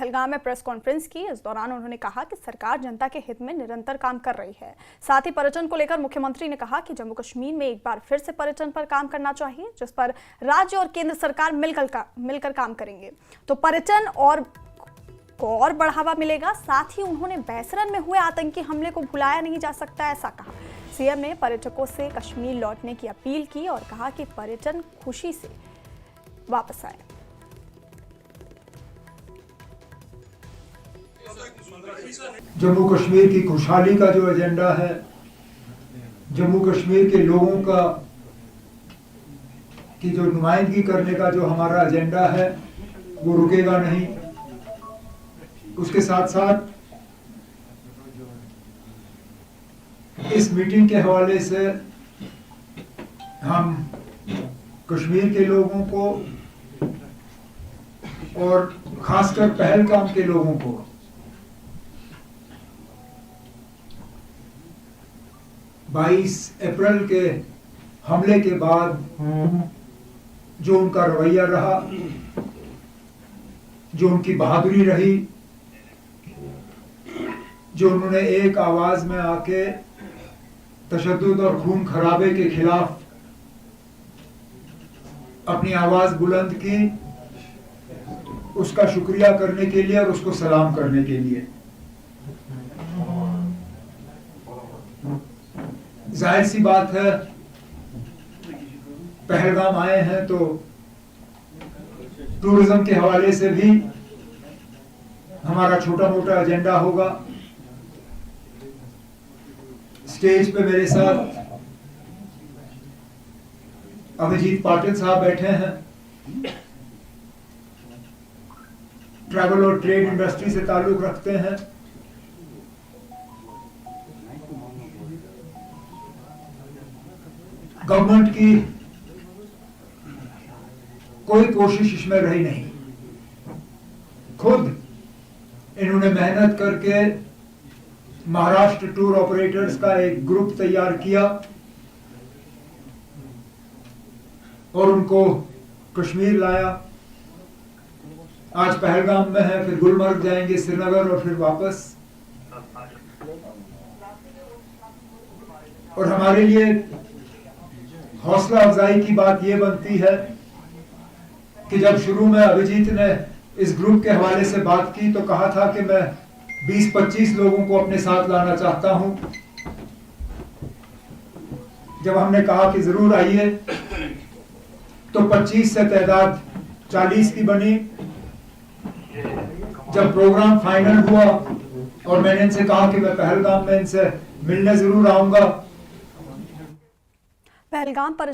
पहलगाम में press conference की। इस दौरान उन्होंने कहा कि सरकार जनता के हित में निरंतर काम कर रही है। साथ ही पर्यटन को लेकर मुख्यमंत्री ने कहा कि जम्मू कश्मीर में एक बार फिर से पर्यटन पर काम करना चाहिए, जिस पर राज्य और केंद्र सरकार मिलकर काम करेंगे तो पर्यटन और बढ़ावा मिलेगा। साथ ही उन्होंने बैसरन में हुए आतंकी हमले को भुलाया नहीं जा सकता, ऐसा कहा। सीएम ने पर्यटकों से कश्मीर लौटने की अपील की और कहा कि पर्यटन खुशी से वापस आए। जम्मू कश्मीर की खुशहाली का जो एजेंडा है, जम्मू कश्मीर के लोगों की जो नुमाइंदगी करने का जो हमारा एजेंडा है, वो रुकेगा नहीं। उसके साथ साथ इस मीटिंग के हवाले से हम कश्मीर के लोगों को और खासकर पहलगाम के लोगों को बाईस अप्रैल के हमले के बाद जो उनका रवैया रहा, जो उनकी बहादुरी रही, जो उन्होंने एक आवाज में आके तशद्दुद और खून खराबे के खिलाफ अपनी आवाज बुलंद की, उसका शुक्रिया करने के लिए और उसको सलाम करने के लिए। जाहिर सी बात है, पहलगाम आए हैं तो टूरिज्म के हवाले से भी हमारा छोटा मोटा एजेंडा होगा। स्टेज पे मेरे साथ अभिजीत पाटिल साहब बैठे हैं, ट्रैवल और ट्रेड इंडस्ट्री से ताल्लुक रखते हैं। गवर्नमेंट की कोई कोशिश इसमें रही नहीं, खुद इन्होंने मेहनत करके महाराष्ट्र टूर ऑपरेटर्स का एक ग्रुप तैयार किया और उनको कश्मीर लाया। आज पहलगाम में है, फिर गुलमर्ग जाएंगे, श्रीनगर और फिर वापस। और हमारे लिए हौसला अफजाई की बात यह बनती है कि जब शुरू में अभिजीत ने इस ग्रुप के हवाले से बात की तो कहा था कि मैं 20-25 लोगों को अपने साथ लाना चाहता हूं। जब हमने कहा कि जरूर आइए तो 25 से तादाद 40 की बनी। जब प्रोग्राम फाइनल हुआ और मैंने इनसे कहा कि मैं पहलगाम में इनसे मिलने जरूर आऊंगा। पहलगाम पर